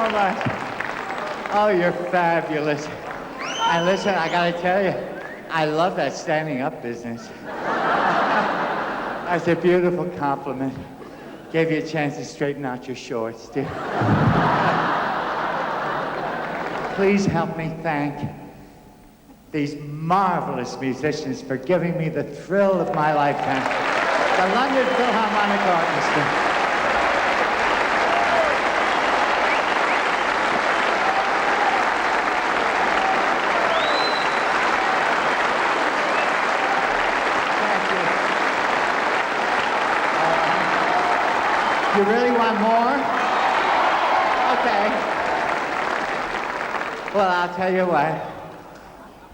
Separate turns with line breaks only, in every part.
so much. Oh, you're fabulous. And listen, I gotta tell you, I love that standing up business. That's a beautiful compliment. Gave you a chance to straighten out your shorts, too. Please help me thank these marvelous musicians for giving me the thrill of my lifetime. The London Philharmonic Orchestra. You really want more? Okay. Well, I'll tell you what.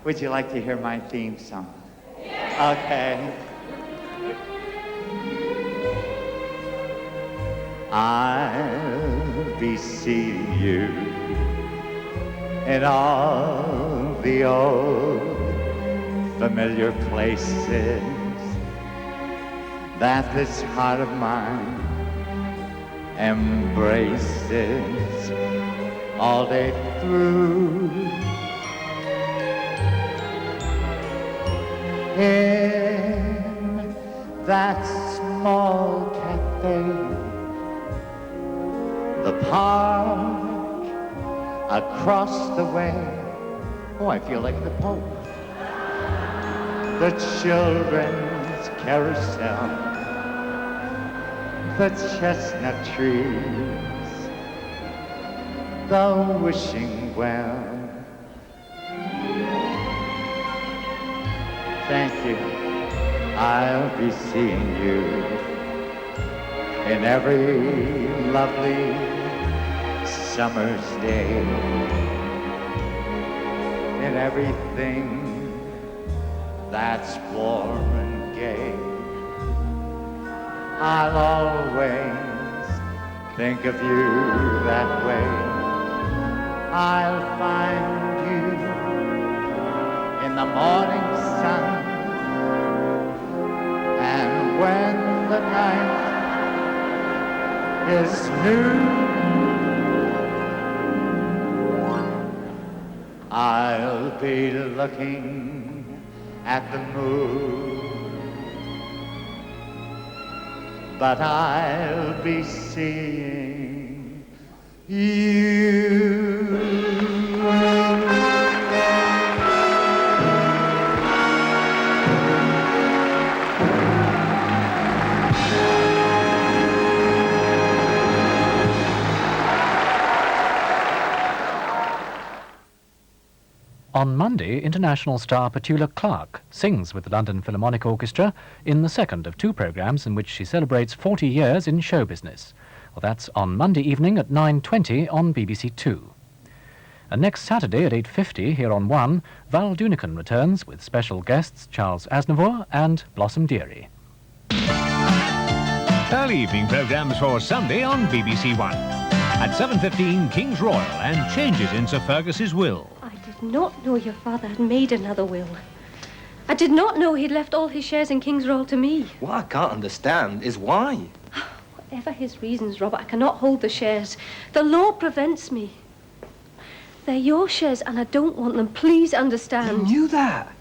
Would you like to hear my theme song? Okay. I'll be seeing you in all the old familiar places that this heart of mine embraces all day through. In that small cafe, the park across the way. Oh, I feel like the Pope. The children's carousel, the chestnut trees, the wishing well. Thank you. I'll be seeing you in every lovely summer's day, in everything that's warm and gay. I'll always think of you that way. I'll find you in the morning sun, and when the night is new, I'll be looking at the moon, but I'll be seeing you.
On Monday, international star Petula Clark sings with the London Philharmonic Orchestra in the second of two programmes in which she celebrates 40 years in show business. Well, that's on Monday evening at 9:20 on BBC2. And next Saturday at 8:50 here on 1, Val Doonican returns with special guests Charles Aznavour and Blossom Dearie.
Early evening programmes for Sunday on BBC1. At 7:15, King's Royal and changes in Sir Fergus's will.
I did not know your father had made another will. I did not know he'd left all his shares in King's Royal to me.
What I can't understand is why.
Whatever his reasons, Robert, I cannot hold the shares. The law prevents me. They're your shares and I don't want them. Please understand.
You knew that.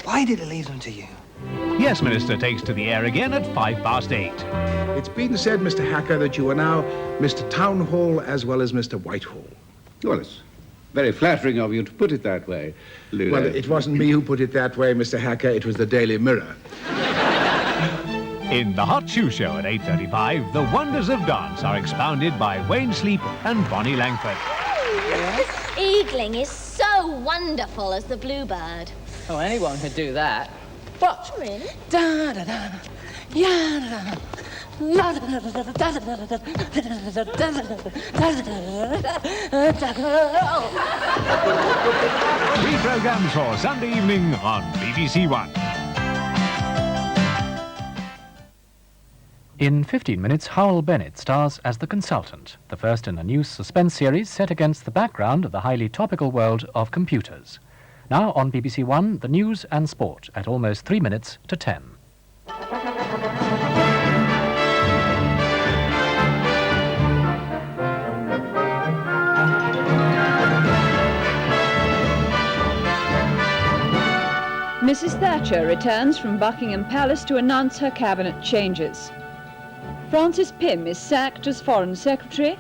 Why did he leave them to you?
Yes, Minister takes to the air again at 8:05.
It's been said, Mr. Hacker, that you are now Mr. Town Hall as well as Mr. Whitehall.
Well, it's very flattering of you to put it that way, Lula.
Well, it wasn't me who put it that way, Mr. Hacker. It was the Daily Mirror.
In the Hot Shoe Show at 8:35, the wonders of dance are expounded by Wayne Sleep and Bonnie Langford.
Eagling is so wonderful as the bluebird.
Oh, anyone could do that.
What? Really?
Da da da. Yeah da da. La da da da da da da da da.
Three programmes for Sunday evening on BBC1.
In 15 minutes, Howell Bennett stars as the consultant, the first in a new suspense series set against the background of the highly topical world of computers. Now on BBC1, the news and sport at almost 3 minutes to 10.
Mrs. Thatcher returns from Buckingham Palace to announce her cabinet changes. Francis Pym is sacked as Foreign Secretary.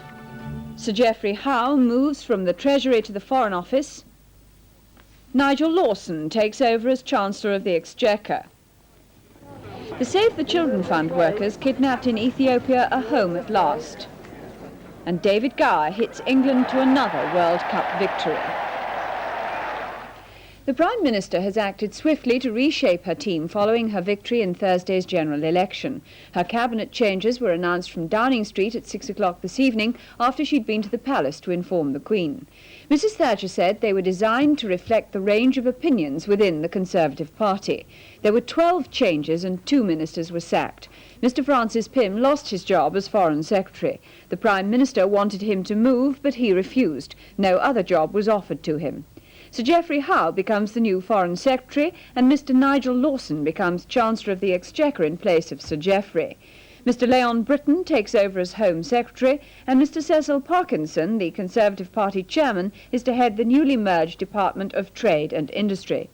Sir Geoffrey Howe moves from the Treasury to the Foreign Office. Nigel Lawson takes over as Chancellor of the Exchequer. The Save the Children Fund workers kidnapped in Ethiopia are home at last. And David Gower hits England to another World Cup victory. The Prime Minister has acted swiftly to reshape her team following her victory in Thursday's general election. Her cabinet changes were announced from Downing Street at 6 o'clock this evening after she'd been to the palace to inform the Queen. Mrs. Thatcher said they were designed to reflect the range of opinions within the Conservative Party. There were 12 changes and 2 ministers were sacked. Mr. Francis Pym lost his job as Foreign Secretary. The Prime Minister wanted him to move, but he refused. No other job was offered to him. Sir Geoffrey Howe becomes the new Foreign Secretary, and Mr. Nigel Lawson becomes Chancellor of the Exchequer in place of Sir Geoffrey. Mr. Leon Britton takes over as Home Secretary, and Mr. Cecil Parkinson, the Conservative Party chairman, is to head the newly merged Department of Trade and Industry.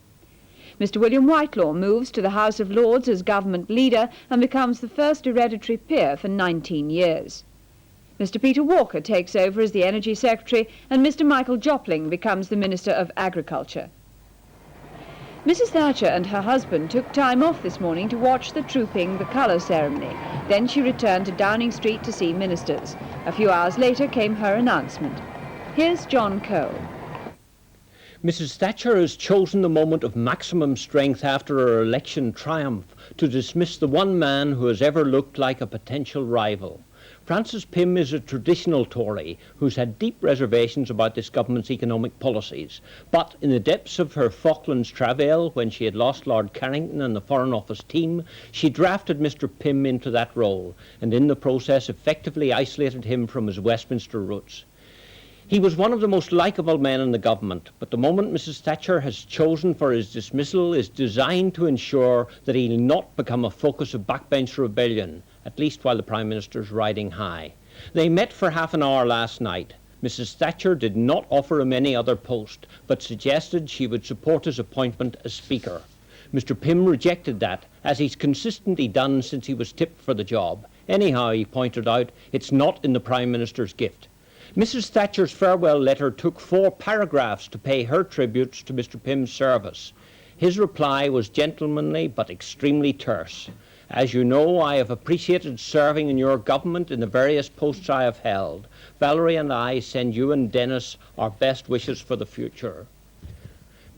Mr. William Whitelaw moves to the House of Lords as government leader and becomes the first hereditary peer for 19 years. Mr. Peter Walker takes over as the Energy Secretary, and Mr. Michael Jopling becomes the Minister of Agriculture. Mrs. Thatcher and her husband took time off this morning to watch the Trooping the Colour ceremony. Then she returned to Downing Street to see ministers. A few hours later came her announcement. Here's John Cole.
Mrs. Thatcher has chosen the moment of maximum strength after her election triumph to dismiss the one man who has ever looked like a potential rival. Francis Pym is a traditional Tory who's had deep reservations about this government's economic policies. But in the depths of her Falklands travail, when she had lost Lord Carrington and the Foreign Office team, she drafted Mr. Pym into that role, and in the process effectively isolated him from his Westminster roots. He was one of the most likeable men in the government, but the moment Mrs. Thatcher has chosen for his dismissal is designed to ensure that he'll not become a focus of backbench rebellion, at least while the Prime Minister's riding high. They met for half an hour last night. Mrs. Thatcher did not offer him any other post, but suggested she would support his appointment as Speaker. Mr. Pym rejected that, as he's consistently done since he was tipped for the job. Anyhow, he pointed out, it's not in the Prime Minister's gift. Mrs. Thatcher's farewell letter took 4 paragraphs to pay her tributes to Mr. Pym's service. His reply was gentlemanly but extremely terse. As you know, I have appreciated serving in your government in the various posts I have held. Valerie and I send you and Dennis our best wishes for the future.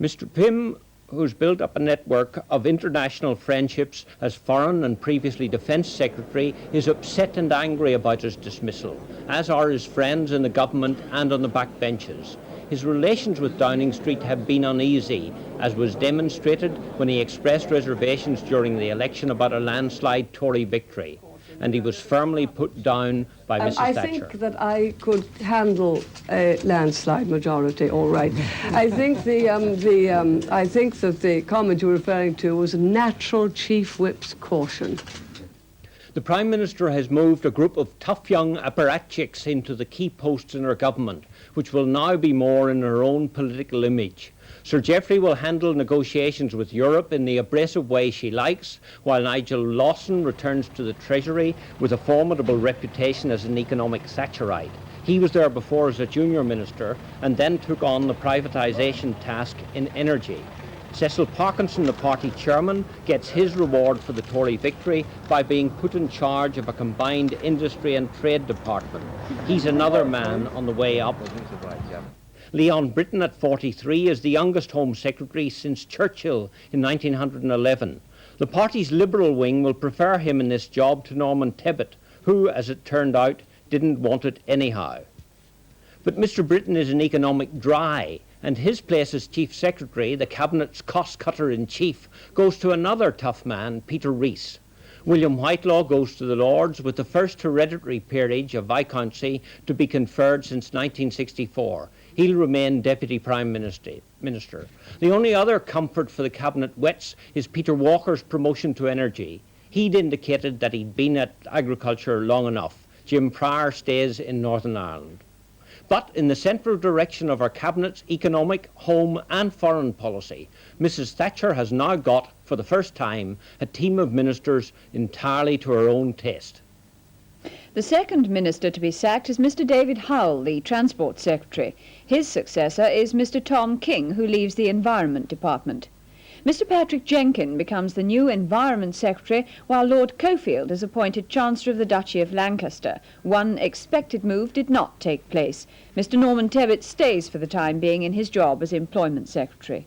Mr. Pym, who's built up a network of international friendships as Foreign and previously Defence Secretary, is upset and angry about his dismissal, as are his friends in the government and on the backbenches. His relations with Downing Street have been uneasy, as was demonstrated when he expressed reservations during the election about a landslide Tory victory, and he was firmly put down by Mrs. Thatcher.
I think that I could handle a landslide majority all right. I think I think that the comment you're referring to was natural chief whip's caution.
The Prime Minister has moved a group of tough young apparatchiks into the key posts in her government, which will now be more in her own political image. Sir Geoffrey will handle negotiations with Europe in the abrasive way she likes, while Nigel Lawson returns to the Treasury with a formidable reputation as an economic Thatcherite. He was there before as a junior minister and then took on the privatisation task in energy. Cecil Parkinson, the party chairman, gets his reward for the Tory victory by being put in charge of a combined industry and trade department. He's another man on the way up. Leon Britton, at 43, is the youngest Home Secretary since Churchill in 1911. The party's Liberal wing will prefer him in this job to Norman Tebbit, who, as it turned out, didn't want it anyhow. But Mr. Britton is an economic dry, and his place as Chief Secretary, the Cabinet's cost-cutter-in-chief, goes to another tough man, Peter Rees. William Whitelaw goes to the Lords with the first hereditary peerage of Viscountcy to be conferred since 1964. He'll remain Deputy Prime Minister. The only other comfort for the Cabinet wets is Peter Walker's promotion to energy. He'd indicated that he'd been at agriculture long enough. Jim Pryor stays in Northern Ireland. But in the central direction of her cabinet's economic, home and foreign policy, Mrs Thatcher has now got, for the first time, a team of ministers entirely to her own taste.
The second minister to be sacked is Mr David Howell, the Transport Secretary. His successor is Mr Tom King, who leaves the Environment Department. Mr Patrick Jenkin becomes the new Environment Secretary, while Lord Cofield is appointed Chancellor of the Duchy of Lancaster. One expected move did not take place. Mr Norman Tebbit stays for the time being in his job as Employment Secretary.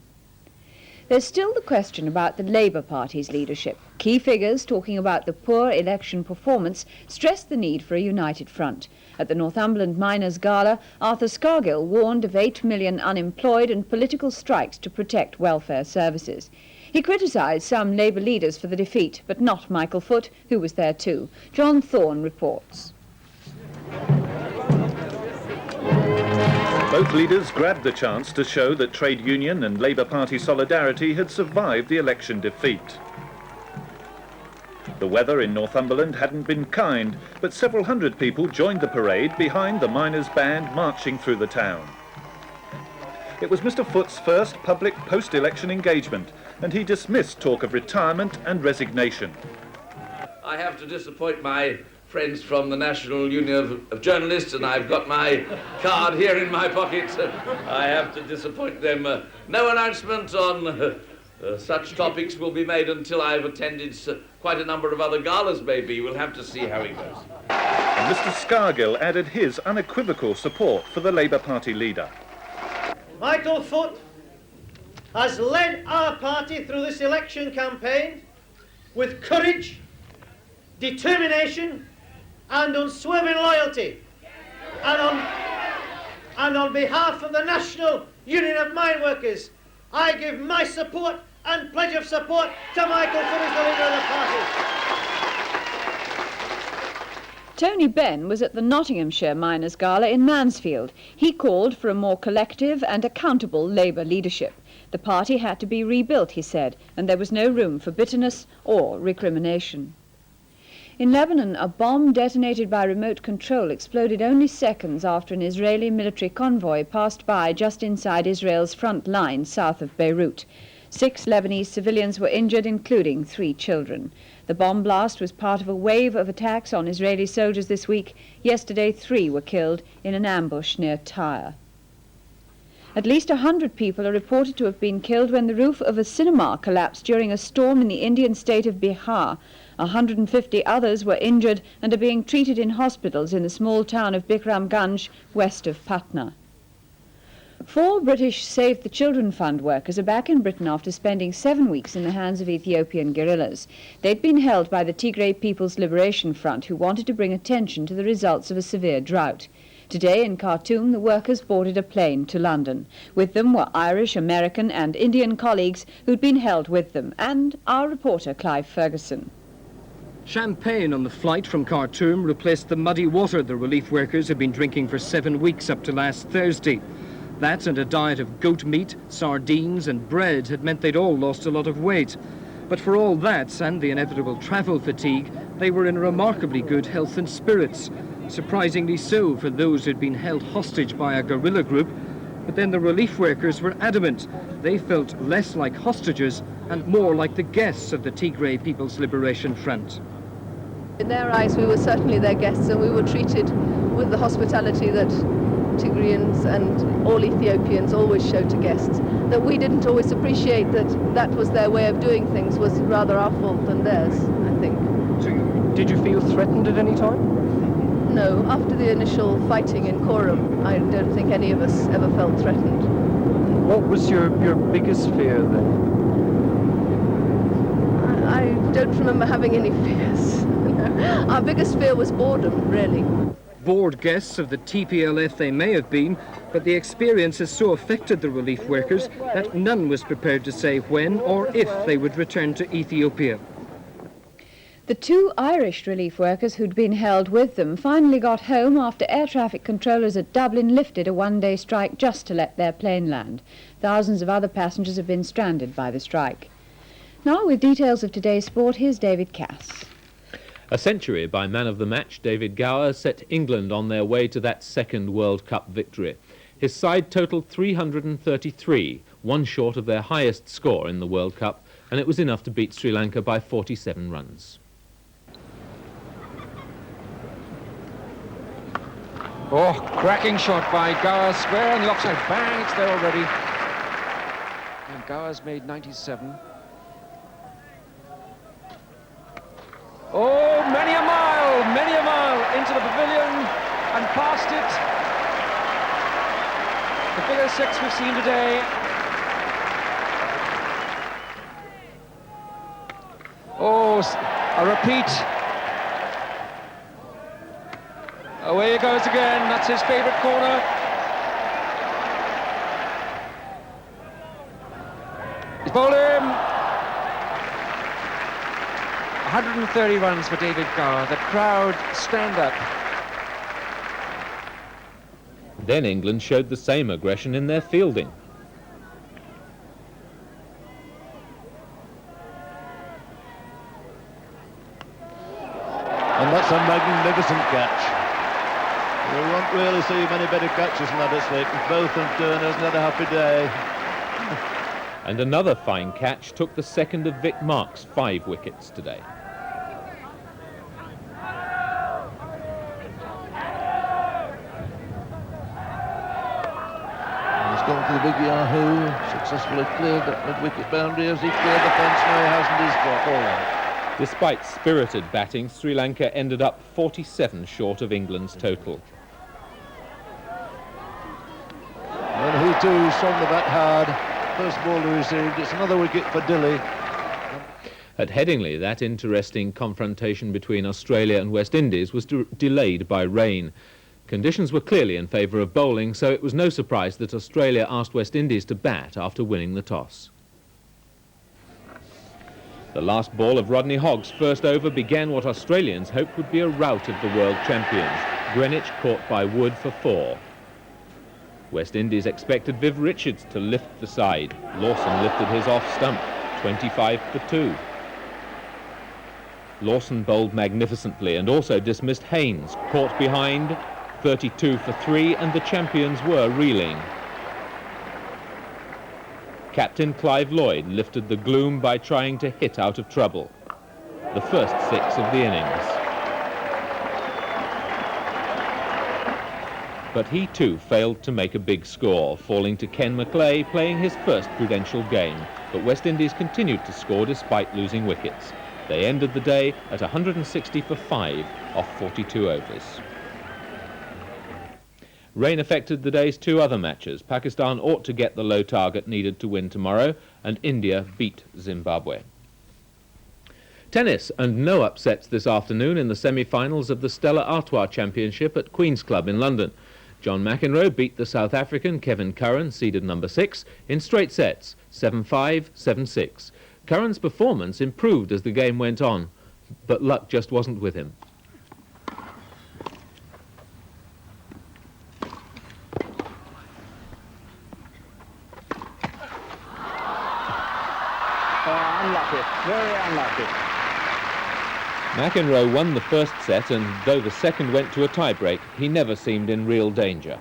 There's still the question about the Labour Party's leadership. Key figures talking about the poor election performance stressed the need for a united front. At the Northumberland Miners' Gala, Arthur Scargill warned of 8 million unemployed and political strikes to protect welfare services. He criticised some Labour leaders for the defeat, but not Michael Foot, who was there too. John Thorne reports.
Both leaders grabbed the chance to show that trade union and Labour Party solidarity had survived the election defeat. The weather in Northumberland hadn't been kind, but several hundred people joined the parade behind the miners' band marching through the town. It was Mr Foot's first public post-election engagement, and he dismissed talk of retirement and resignation.
I have to disappoint my friends from the National Union of Journalists, and I've got my card here in my pocket. I have to disappoint them. No announcement on such topics will be made until I've attended quite a number of other galas, maybe. We'll have to see how it goes.
And Mr Scargill added his unequivocal support for the Labour Party leader.
Michael Foot has led our party through this election campaign with courage, determination and unswerving loyalty. And on behalf of the National Union of Mine Workers, I give my support and pledge of support to Michael Foot as the leader of the party.
Tony Benn was at the Nottinghamshire Miners' Gala in Mansfield. He called for a more collective and accountable Labour leadership. The party had to be rebuilt, he said, and there was no room for bitterness or recrimination. In Lebanon, a bomb detonated by remote control exploded only seconds after an Israeli military convoy passed by just inside Israel's front line south of Beirut. 6 Lebanese civilians were injured, including 3 children. The bomb blast was part of a wave of attacks on Israeli soldiers this week. Yesterday, 3 were killed in an ambush near Tyre. At least 100 people are reported to have been killed when the roof of a cinema collapsed during a storm in the Indian state of Bihar. 150 others were injured and are being treated in hospitals in the small town of Bikramganj, west of Patna. 4 British Save the Children Fund workers are back in Britain after spending 7 weeks in the hands of Ethiopian guerrillas. They'd been held by the Tigray People's Liberation Front, who wanted to bring attention to the results of a severe drought. Today in Khartoum, the workers boarded a plane to London. With them were Irish, American and Indian colleagues who'd been held with them, and our reporter Clive Ferguson.
Champagne on the flight from Khartoum replaced the muddy water the relief workers had been drinking for 7 weeks up to last Thursday. That and a diet of goat meat, sardines and bread had meant they'd all lost a lot of weight. But for all that and the inevitable travel fatigue, they were in remarkably good health and spirits. Surprisingly so for those who'd been held hostage by a guerrilla group. But then the relief workers were adamant. They felt less like hostages and more like the guests of the Tigray People's Liberation Front.
In their eyes, we were certainly their guests, and we were treated with the hospitality that Tigrayans and all Ethiopians always show to guests. That we didn't always appreciate that was their way of doing things was rather our fault than theirs, I think.
So did you feel threatened at any time?
No, after the initial fighting in Korum, I don't think any of us ever felt threatened.
What was your biggest fear then?
I don't remember having any fears. Our biggest fear was boredom, really.
Bored guests of the TPLF they may have been, but the experience has so affected the relief workers that none was prepared to say when or if they would return to Ethiopia.
The 2 Irish relief workers who'd been held with them finally got home after air traffic controllers at Dublin lifted a 1-day strike just to let their plane land. Thousands of other passengers have been stranded by the strike. Now, with details of today's sport, here's David Cass.
A century by man of the match David Gower set England on their way to that second World Cup victory. His side totalled 333, one short of their highest score in the World Cup, and it was enough to beat Sri Lanka by 47 runs.
Oh, cracking shot by Gower, square and the offside. Bang, it's there already. And Gower's made 97. Oh, many a mile into the pavilion and past it. The figure 6 we've seen today. Oh, a repeat. Away he goes again, that's his favourite corner. He's bowled him. 130 runs for David Gower. The crowd stand up.
Then England showed the same aggression in their fielding.
And that's a magnificent catch. We won't really see many better catches than that at Slick. Both of Turner's had a happy day.
And another fine catch took the second of Vic Mark's 5 wickets today.
He's gone for the big Yahoo, successfully cleared that mid-wicket boundary as he cleared the fence. No, he hasn't. He's got all out.
Despite spirited batting, Sri Lanka ended up 47 short of England's total.
And who too swung the bat hard. First ball received. It's another wicket for Dilly.
At Headingley, that interesting confrontation between Australia and West Indies was delayed by rain. Conditions were clearly in favour of bowling, so it was no surprise that Australia asked West Indies to bat after winning the toss. The last ball of Rodney Hogg's first over began what Australians hoped would be a rout of the world champions. Greenwich caught by Wood for 4. West Indies expected Viv Richards to lift the side. Lawson lifted his off stump, 25 for 2. Lawson bowled magnificently and also dismissed Haynes, caught behind, 32 for 3, and the champions were reeling. Captain Clive Lloyd lifted the gloom by trying to hit out of trouble. The first 6 of the innings. But he too failed to make a big score, falling to Ken Maclay, playing his first Prudential game. But West Indies continued to score despite losing wickets. They ended the day at 160 for 5 off 42 overs. Rain affected the day's 2 other matches. Pakistan ought to get the low target needed to win tomorrow, and India beat Zimbabwe. Tennis, and no upsets this afternoon in the semi-finals of the Stella Artois Championship at Queen's Club in London. John McEnroe beat the South African Kevin Curran, seeded number 6, in straight sets, 7-5, 7-6. Curran's performance improved as the game went on, but luck just wasn't with him.
Unlucky, very unlucky.
McEnroe won the first set, and though the second went to a tie-break, he never seemed in real danger.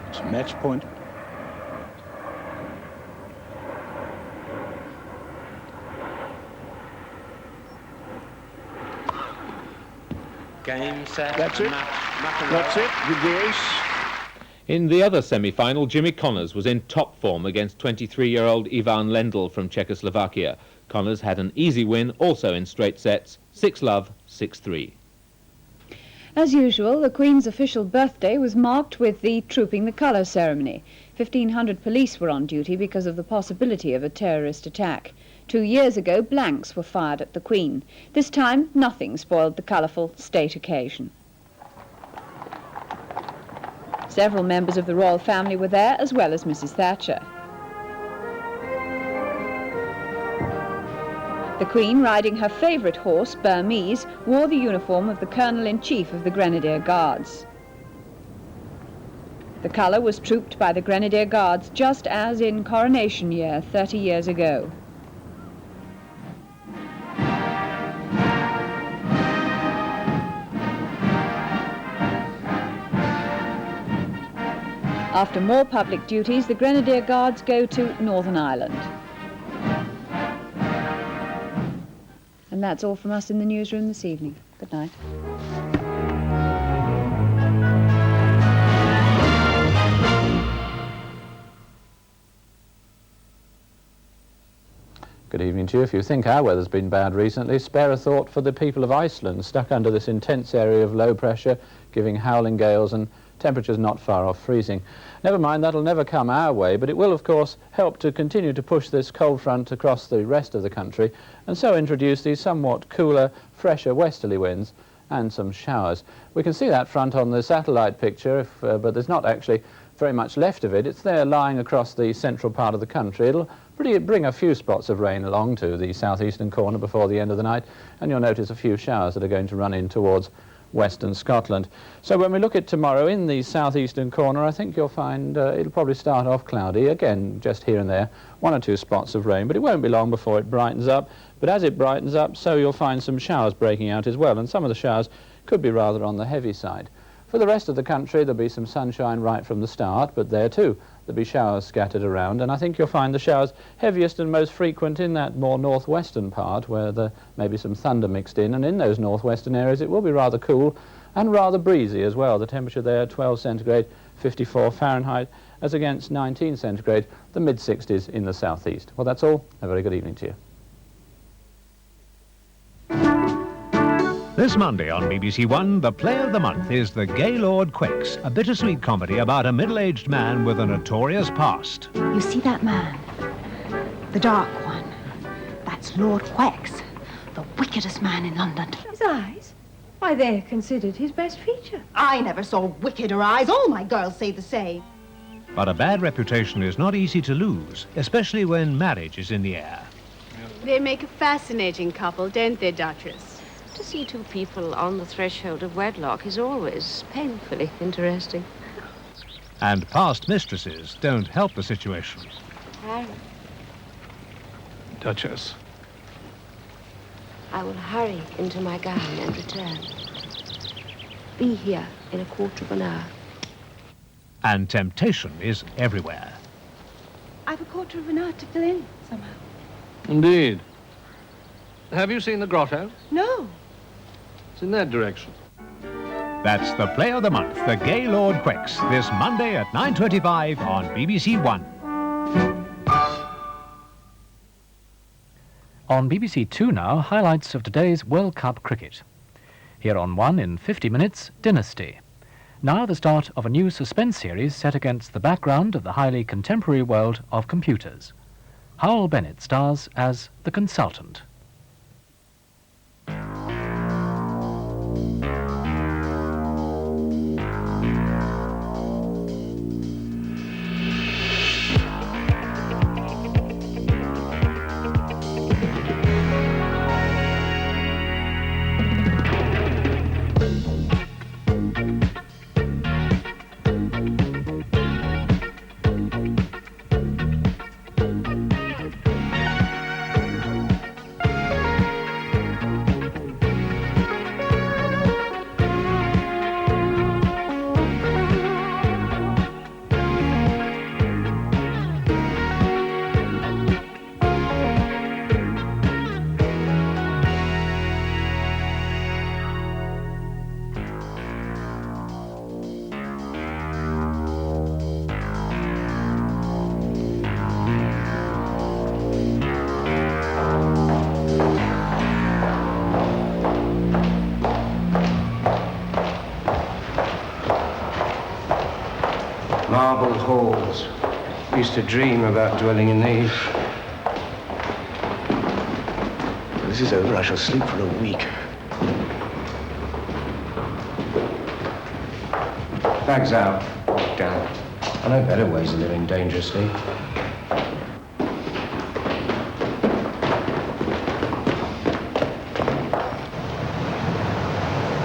It's match point.
Game, set,
That's it. That's it. With the ace.
In the other semi-final, Jimmy Connors was in top form against 23-year-old Ivan Lendl from Czechoslovakia. Connors had an easy win, also in straight sets, 6-love, 6-3.
As usual, the Queen's official birthday was marked with the Trooping the Colour ceremony. 1,500 police were on duty because of the possibility of a terrorist attack. 2 years ago, blanks were fired at the Queen. This time, nothing spoiled the colourful state occasion. Several members of the royal family were there, as well as Mrs. Thatcher. The Queen, riding her favourite horse, Burmese, wore the uniform of the Colonel-in-Chief of the Grenadier Guards. The colour was trooped by the Grenadier Guards just as in Coronation Year 30 years ago. After more public duties, the Grenadier Guards go to Northern Ireland. And that's all from us in the newsroom this evening. Good night.
Good evening to you. If you think our weather's been bad recently, spare a thought for the people of Iceland, stuck under this intense area of low pressure, giving howling gales and temperatures not far off freezing. Never mind, that'll never come our way, but it will, of course, help to continue to push this cold front across the rest of the country, and so introduce these somewhat cooler, fresher westerly winds and some showers. We can see that front on the satellite picture, but there's not actually very much left of it. It's there lying across the central part of the country. It'll bring a few spots of rain along to the southeastern corner before the end of the night, and you'll notice a few showers that are going to run in towards western Scotland. So when we look at tomorrow in the southeastern corner, I think you'll find it'll probably start off cloudy, again just here and there, one or two spots of rain, but it won't be long before it brightens up. But as it brightens up, so you'll find some showers breaking out as well, and some of the showers could be rather on the heavy side. For the rest of the country, there'll be some sunshine right from the start, but there too there'll be showers scattered around, and I think you'll find the showers heaviest and most frequent in that more northwestern part where there may be some thunder mixed in, and in those northwestern areas it will be rather cool and rather breezy as well. The temperature there 12 centigrade, 54 Fahrenheit, as against 19 centigrade, the mid-60s in the southeast. Well, that's all. A very good evening to you.
This Monday on BBC1, the play of the month is The Gay Lord Quex, a bittersweet comedy about a middle-aged man with a notorious past.
You see that man? The dark one. That's Lord Quex, the wickedest man in London.
His eyes? Why, they're considered his best feature.
I never saw wickeder eyes. All my girls say the same.
But a bad reputation is not easy to lose, especially when marriage is in the air.
They make a fascinating couple, don't they, Duchess?
To see two people on the threshold of wedlock is always painfully interesting.
And past mistresses don't help the situation.
Harry,
Duchess.
I will hurry into my gown and return. Be here in a quarter of an hour.
And temptation is everywhere.
I've a quarter of an hour to fill in, somehow.
Indeed. Have you seen the grotto?
No.
It's in that direction.
That's the play of the month, The Gay Lord Quex, this Monday at 9:25 on BBC1.
On BBC Two now, highlights of today's World Cup cricket. Here on One in 50 minutes, Dynasty. Now the start of a new suspense series set against the background of the highly contemporary world of computers. Howell Bennett stars as the consultant.
Marble halls. Used to dream about dwelling in these. When this is over, I shall sleep for a week. Bags out. Damn. I know better ways of living dangerously.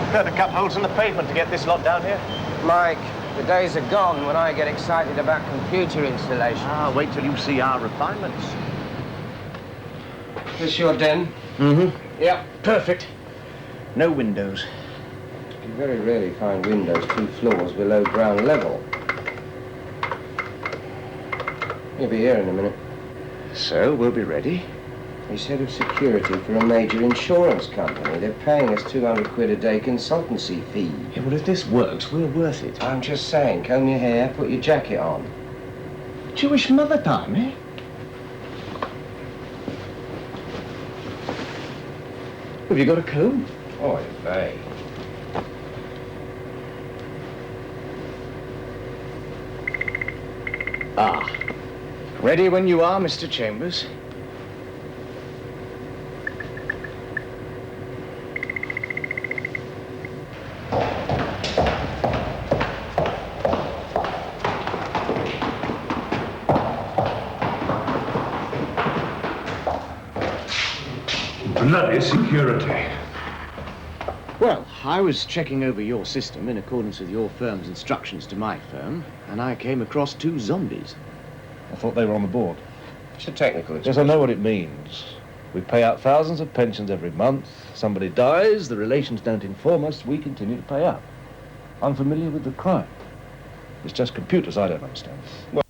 Prefer to cut holes in the pavement to get this lot down here.
Mike, the days are gone when I get excited about computer installation.
Ah, wait till you see our refinements.
This your den?
Mm-hmm. Yeah, perfect. No windows.
You very rarely find windows 2 floors below ground level. You'll be here in a minute.
So, we'll be ready.
He's head of security for a major insurance company. They're paying us 200 quid a day consultancy fee.
Yeah, well, if this works, we're worth it.
I'm just saying, comb your hair, put your jacket on.
Jewish mother time, eh? Have you got a comb?
Oy vey.
Ah. Ready when you are, Mr. Chambers.
Bloody security.
Well, I was checking over your system in accordance with your firm's instructions to my firm, and I came across 2 zombies.
I thought they were on the board.
It's a technical expression.
Yes, I know what it means. We pay out thousands of pensions every month. Somebody dies, the relations don't inform us, we continue to pay out. I'm familiar with the crime. It's just computers I don't understand. Well,